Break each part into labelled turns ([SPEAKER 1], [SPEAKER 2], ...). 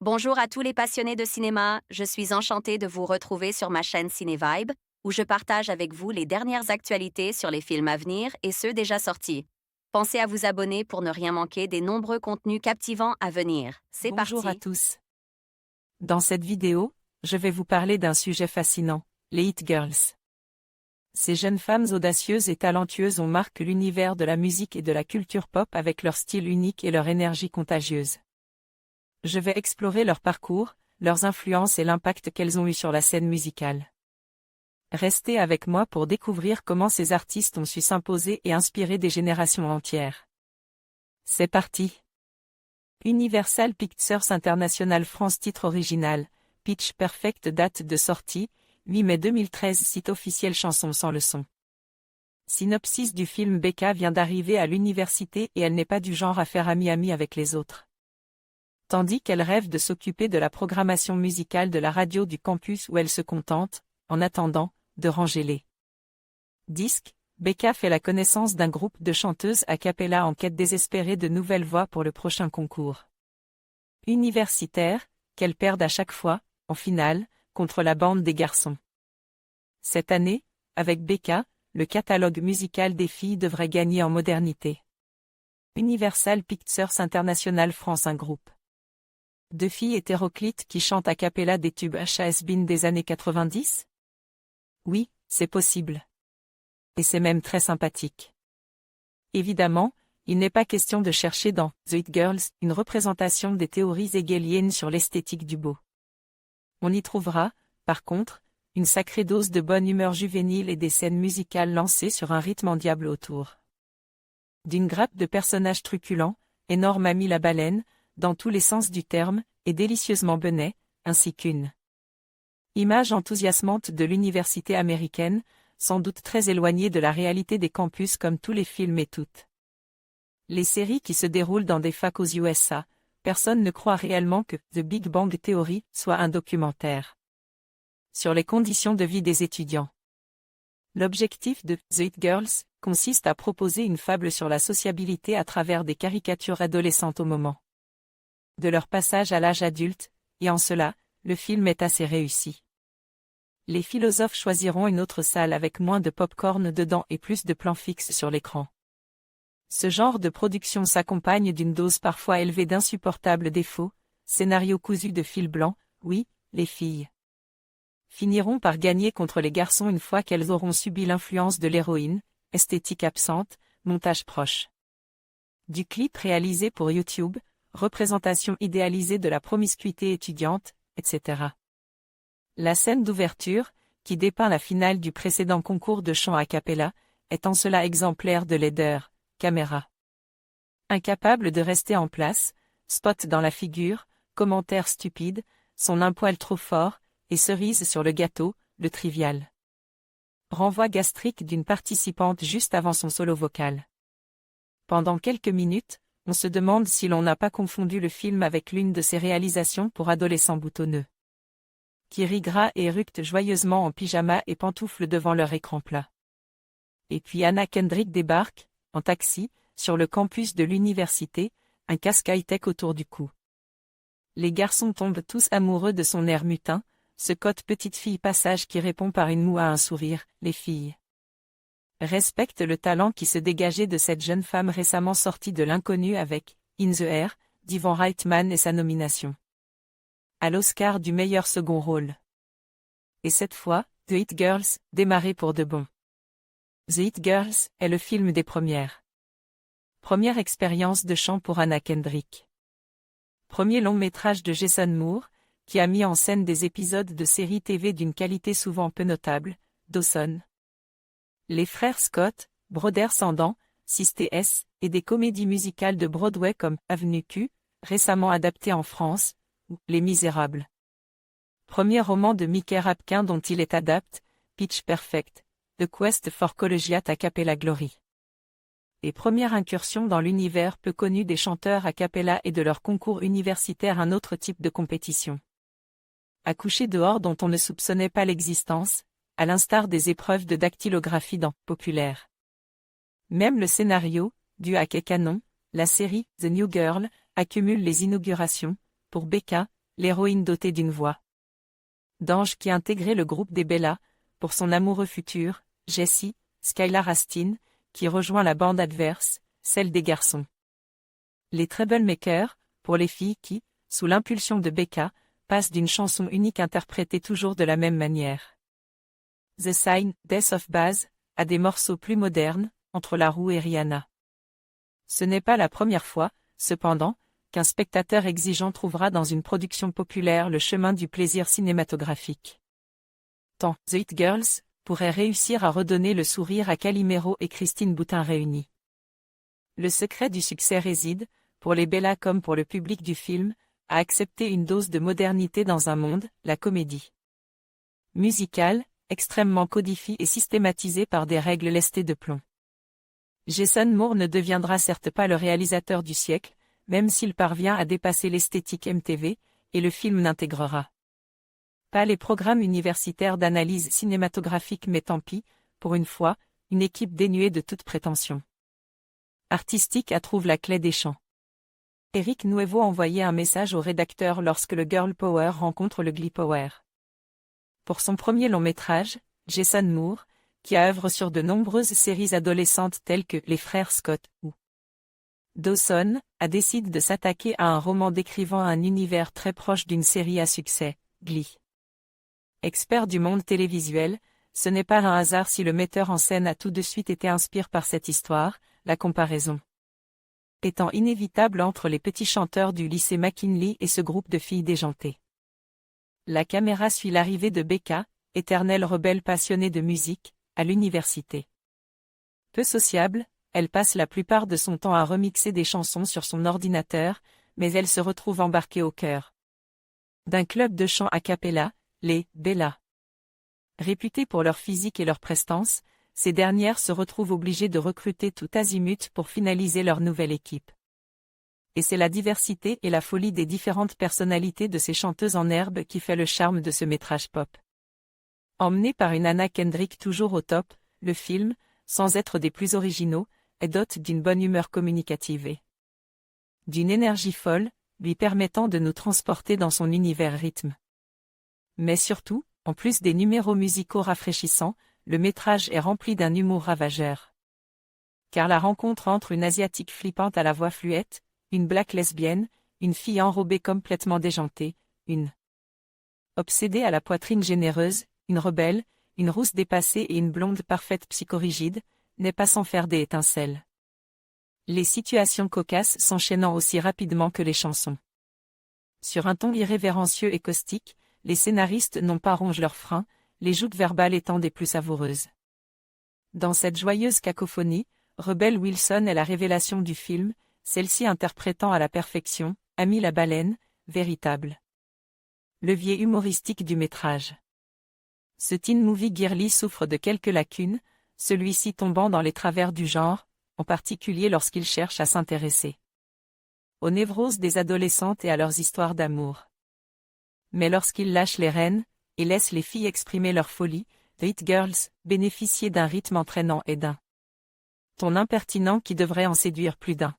[SPEAKER 1] Bonjour à tous les passionnés de cinéma, je suis enchantée de vous retrouver sur ma chaîne CinéVibe, où je partage avec vous les dernières actualités sur les films à venir et ceux déjà sortis. Pensez à vous abonner pour ne rien manquer des nombreux contenus captivants à venir. C'est
[SPEAKER 2] Bonjour à
[SPEAKER 1] parti!
[SPEAKER 2] tous. Dans cette vidéo, je vais vous parler d'un sujet fascinant, les It Girls. Ces jeunes femmes audacieuses et talentueuses marquent l'univers de la musique et de la culture pop avec leur style unique et leur énergie contagieuse. Je vais explorer leur parcours, leurs influences et l'impact qu'elles ont eu sur la scène musicale. Restez avec moi pour découvrir comment ces artistes ont su s'imposer et inspirer des générations entières. C'est parti! Universal Pictures International France. Titre original, Pitch Perfect. Date de sortie, 8 mai 2013. Site officiel. Chanson sans le son. Synopsis du film. Becca vient d'arriver à l'université et elle n'est pas du genre à faire ami-ami avec les autres. Tandis qu'elle rêve de s'occuper de la programmation musicale de la radio du campus où elle se contente, en attendant, de ranger les disques, Becca fait la connaissance d'un groupe de chanteuses a cappella en quête désespérée de nouvelles voix pour le prochain concours universitaire, qu'elles perdent à chaque fois, en finale, contre la bande des garçons. Cette année, avec Becca, le catalogue musical des filles devrait gagner en modernité. Universal Pictures International France. Un groupe de filles hétéroclites qui chantent a cappella des tubes has-been des années 90 ? Oui, c'est possible. Et c'est même très sympathique. Évidemment, il n'est pas question de chercher dans The It Girls une représentation des théories hegeliennes sur l'esthétique du beau. On y trouvera, par contre, une sacrée dose de bonne humeur juvénile et des scènes musicales lancées sur un rythme endiablé autour d'une grappe de personnages truculents, énorme Ami la baleine, dans tous les sens du terme, et délicieusement benet, ainsi qu'une image enthousiasmante de l'université américaine, sans doute très éloignée de la réalité des campus comme tous les films et toutes les séries qui se déroulent dans des facs aux USA. Personne ne croit réellement que The Big Bang Theory soit un documentaire sur les conditions de vie des étudiants. L'objectif de The It Girls consiste à proposer une fable sur la sociabilité à travers des caricatures adolescentes au moment de leur passage à l'âge adulte, et en cela, le film est assez réussi. Les philosophes choisiront une autre salle avec moins de pop-corn dedans et plus de plans fixes sur l'écran. Ce genre de production s'accompagne d'une dose parfois élevée d'insupportables défauts, scénario cousu de fil blanc. Oui, les filles finiront par gagner contre les garçons une fois qu'elles auront subi l'influence de l'héroïne, esthétique absente, montage proche du clip réalisé pour YouTube, représentation idéalisée de la promiscuité étudiante, etc. La scène d'ouverture, qui dépeint la finale du précédent concours de chant a cappella, est en cela exemplaire de laideur, caméra incapable de rester en place, spot dans la figure, commentaire stupide, son un poil trop fort, et cerise sur le gâteau, le trivial renvoi gastrique d'une participante juste avant son solo vocal. Pendant quelques minutes, on se demande si l'on n'a pas confondu le film avec l'une de ses réalisations pour adolescents boutonneux qui rient gras et éructent joyeusement en pyjama et pantoufles devant leur écran plat. Et puis Anna Kendrick débarque, en taxi, sur le campus de l'université, un casque high-tech autour du cou. Les garçons tombent tous amoureux de son air mutin, ce cote petite fille passage qui répond par une moue à un sourire. Les filles respectent le talent qui se dégageait de cette jeune femme récemment sortie de l'inconnu avec In the Air, d'Ivan Reitman et sa nomination à l'Oscar du meilleur second rôle. Et cette fois, The It Girls, démarré pour de bon. The It Girls est le film des premières. Première expérience de chant pour Anna Kendrick. Premier long métrage de Jason Moore, qui a mis en scène des épisodes de séries TV d'une qualité souvent peu notable, Dawson. Les frères Scott, Brothers Sandan, 6TS, et des comédies musicales de Broadway comme Avenue Q, récemment adaptées en France, ou Les Misérables. Premier roman de Mickey Rapkin dont il est adapté, Pitch Perfect, The Quest for Collegiate a cappella Glory. Et première incursion dans l'univers peu connu des chanteurs a cappella et de leur concours universitaire, un autre type de compétition. Accoucher dehors dont on ne soupçonnait pas l'existence, à l'instar des épreuves de dactylographie dans Populaire. Même le scénario, dû à Kay Cannon, la série The New Girl, accumule les inaugurations, pour Becca, l'héroïne dotée d'une voix d'ange qui intégrait le groupe des Bella, pour son amoureux futur, Jesse, Skylar Astin, qui rejoint la bande adverse, celle des garçons. Les Troublemakers, pour les filles qui, sous l'impulsion de Becca, passent d'une chanson unique interprétée toujours de la même manière. The Sign, Death of Baz, a des morceaux plus modernes, entre La Roux et Rihanna. Ce n'est pas la première fois, cependant, qu'un spectateur exigeant trouvera dans une production populaire le chemin du plaisir cinématographique. Tant The It Girls pourrait réussir à redonner le sourire à Calimero et Christine Boutin réunis. Le secret du succès réside, pour les Bella comme pour le public du film, à accepter une dose de modernité dans un monde, la comédie musicale, extrêmement codifiée et systématisée par des règles lestées de plomb. Jason Moore ne deviendra certes pas le réalisateur du siècle, même s'il parvient à dépasser l'esthétique MTV, et le film n'intégrera pas les programmes universitaires d'analyse cinématographique, mais tant pis, pour une fois, une équipe dénuée de toute prétention artistique trouve la clé des champs. Eric Nuevo envoyait un message au rédacteur lorsque le Girl Power rencontre le Glee Power. Pour son premier long métrage, Jason Moore, qui a œuvré sur de nombreuses séries adolescentes telles que Les Frères Scott ou Dawson, a décidé de s'attaquer à un roman décrivant un univers très proche d'une série à succès, Glee. Expert du monde télévisuel, ce n'est pas un hasard si le metteur en scène a tout de suite été inspiré par cette histoire, la comparaison étant inévitable entre les petits chanteurs du lycée McKinley et ce groupe de filles déjantées. La caméra suit l'arrivée de Becca, éternelle rebelle passionnée de musique, à l'université. Peu sociable, elle passe la plupart de son temps à remixer des chansons sur son ordinateur, mais elle se retrouve embarquée au cœur d'un club de chant a cappella, les Bella. Réputées pour leur physique et leur prestance, ces dernières se retrouvent obligées de recruter tout azimut pour finaliser leur nouvelle équipe. Et c'est la diversité et la folie des différentes personnalités de ces chanteuses en herbe qui fait le charme de ce métrage pop. Emmené par une Anna Kendrick toujours au top, le film, sans être des plus originaux, est doté d'une bonne humeur communicative et d'une énergie folle, lui permettant de nous transporter dans son univers rythme. Mais surtout, en plus des numéros musicaux rafraîchissants, le métrage est rempli d'un humour ravageur. Car la rencontre entre une asiatique flippante à la voix fluette, une black lesbienne, une fille enrobée complètement déjantée, une obsédée à la poitrine généreuse, une rebelle, une rousse dépassée et une blonde parfaite psychorigide, n'est pas sans faire des étincelles. Les situations cocasses s'enchaînant aussi rapidement que les chansons. Sur un ton irrévérencieux et caustique, les scénaristes n'ont pas rongé leurs freins, les joutes verbales étant des plus savoureuses. Dans cette joyeuse cacophonie, Rebel Wilson est la révélation du film, celle-ci interprétant à la perfection, Amy la baleine, véritable levier humoristique du métrage. Ce teen movie girly souffre de quelques lacunes, celui-ci tombant dans les travers du genre, en particulier lorsqu'il cherche à s'intéresser aux névroses des adolescentes et à leurs histoires d'amour. Mais lorsqu'il lâche les rênes, et laisse les filles exprimer leur folie, The It Girls bénéficier d'un rythme entraînant et d'un ton impertinent qui devrait en séduire plus d'un.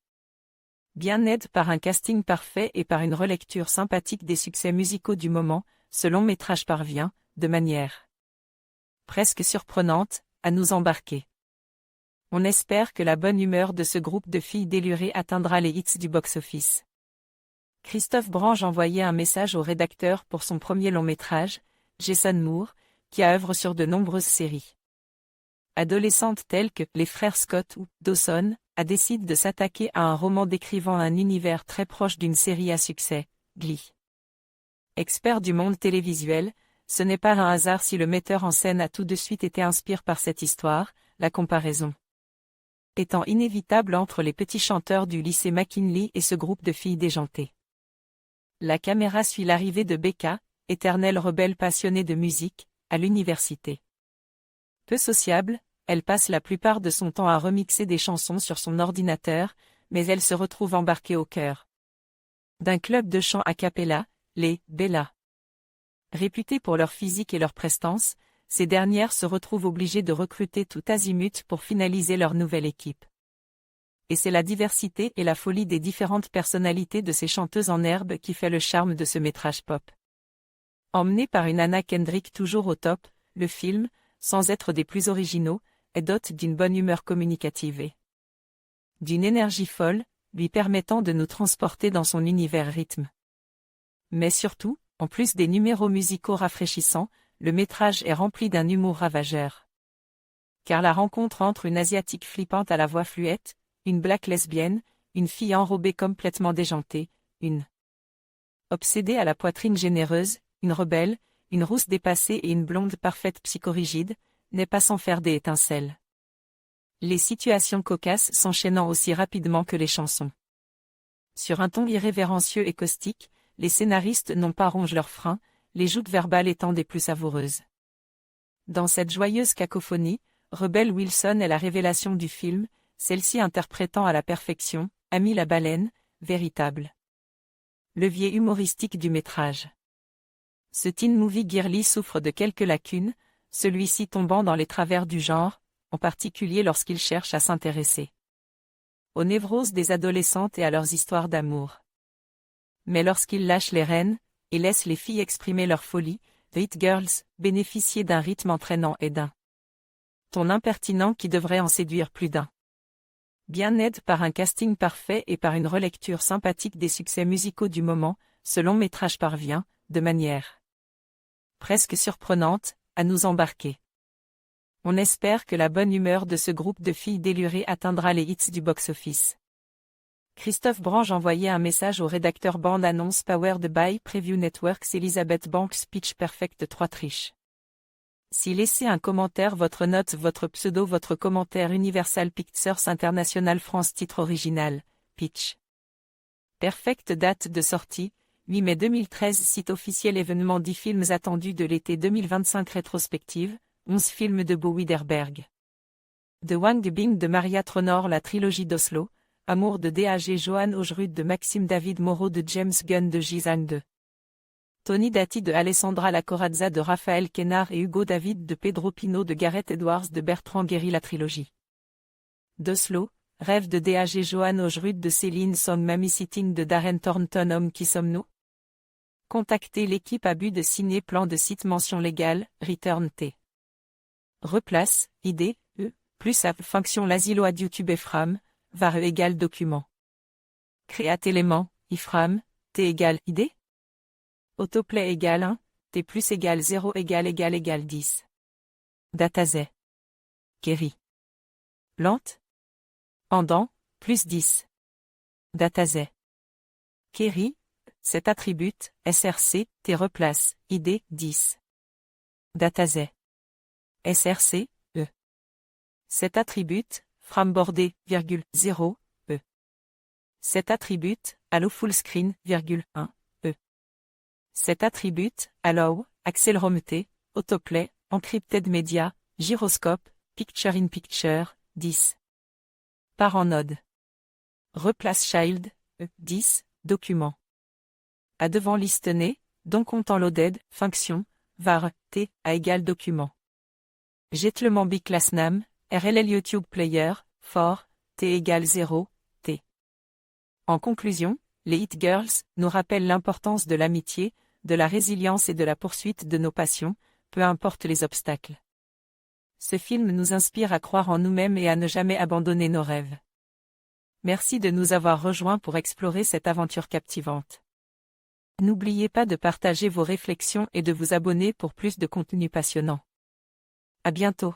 [SPEAKER 2] Bien aidé par un casting parfait et par une relecture sympathique des succès musicaux du moment, ce long métrage parvient, de manière presque surprenante, à nous embarquer. On espère que la bonne humeur de ce groupe de filles délurées atteindra les hits du box-office. Christophe Brange envoyait un message au rédacteur pour son premier long métrage, Jason Moore, qui a œuvré sur de nombreuses séries adolescentes telles que Les Frères Scott ou Dawson, a décidé de s'attaquer à un roman décrivant un univers très proche d'une série à succès, Glee. Expert du monde télévisuel, ce n'est pas un hasard si le metteur en scène a tout de suite été inspiré par cette histoire, la comparaison étant inévitable entre les petits chanteurs du lycée McKinley et ce groupe de filles déjantées. La caméra suit l'arrivée de Becca, éternelle rebelle passionnée de musique, à l'université. Peu sociable, elle passe la plupart de son temps à remixer des chansons sur son ordinateur, mais elle se retrouve embarquée au cœur d'un club de chant a cappella, les Bella. Réputées pour leur physique et leur prestance, ces dernières se retrouvent obligées de recruter tout azimut pour finaliser leur nouvelle équipe. Et c'est la diversité et la folie des différentes personnalités de ces chanteuses en herbe qui fait le charme de ce métrage pop. Emmené par une Anna Kendrick toujours au top, le film, sans être des plus originaux, est doté d'une bonne humeur communicative et d'une énergie folle, lui permettant de nous transporter dans son univers rythme. Mais surtout, en plus des numéros musicaux rafraîchissants, le métrage est rempli d'un humour ravageur. Car la rencontre entre une asiatique flippante à la voix fluette, une black lesbienne, une fille enrobée complètement déjantée, une obsédée à la poitrine généreuse, une rebelle, une rousse dépassée et une blonde parfaite psychorigide, n'est pas sans faire des étincelles. Les situations cocasses s'enchaînant aussi rapidement que les chansons. Sur un ton irrévérencieux et caustique, les scénaristes n'ont pas rongé leurs freins, les joutes verbales étant des plus savoureuses. Dans cette joyeuse cacophonie, Rebel Wilson est la révélation du film, celle-ci interprétant à la perfection, Amy la baleine, véritable levier humoristique du métrage. Ce teen movie girly souffre de quelques lacunes, celui-ci tombant dans les travers du genre, en particulier lorsqu'il cherche à s'intéresser aux névroses des adolescentes et à leurs histoires d'amour. Mais lorsqu'il lâche les rênes, et laisse les filles exprimer leur folie, The It Girls, bénéficier d'un rythme entraînant et d'un ton impertinent qui devrait en séduire plus d'un. Bien aidé par un casting parfait et par une relecture sympathique des succès musicaux du moment, ce long métrage parvient, de manière presque surprenante, à nous embarquer. On espère que la bonne humeur de ce groupe de filles délurées atteindra les hits du box-office. Christophe Brange envoyait un message au rédacteur bande-annonce Powered by Preview Networks Elizabeth Banks Pitch Perfect 3 triches. Si laissez un commentaire, votre note, votre pseudo, votre commentaire Universal Pictures International France titre original, Pitch Perfect date de sortie, 8 mai 2013 site officiel événement 10 films attendus de l'été 2025 rétrospective, 11 films de Bo Widerberg. De Wang Bing de Maria Tronor la trilogie d'Oslo, Amour de D.A.G. Johan Augerud de Maxime David Moreau de James Gunn de Jizang de Tony Dati de Alessandra Lacorazza de Raphaël Quénard et Hugo David de Pedro Pino de Gareth Edwards de Bertrand Guéry la trilogie d'Oslo, Rêve de D.A.G. Johan Augerud de Céline Song Mamie Sitting de Darren Thornton Homme qui sommes-nous? Contactez l'équipe Abus de signer plan de site mention légale, Return T. Replace, ID, plus app fonction l'asilo ad YouTube Ephraim, var égale document. Créate élément, ifram, T égale ID. Autoplay égale 1, T plus égale 0 égale 10. Datazé. Kerry. Lente. Pendant, plus 10. Datazé. Kerry, cet attribut, SRC, T replace, ID, 10. Datazé. SRC, E. Cet attribut, frambordé, 0, E. Cet attribut, allow full screen, 1, E. Cet attribut, allow, accéléromté, autoplay, encrypted media, gyroscope, picture in picture, 10. Parent node. Replace child, E, 10, document. À devant listener, donc content loaded, fonction, var, T, à égal document. Jetlement biclassnam, RLL YouTube Player, for, T égale 0, T. En conclusion, les It Girls nous rappellent l'importance de l'amitié, de la résilience et de la poursuite de nos passions, peu importe les obstacles. Ce film nous inspire à croire en nous-mêmes et à ne jamais abandonner nos rêves. Merci de nous avoir rejoints pour explorer cette aventure captivante. N'oubliez pas de partager vos réflexions et de vous abonner pour plus de contenu passionnant. À bientôt.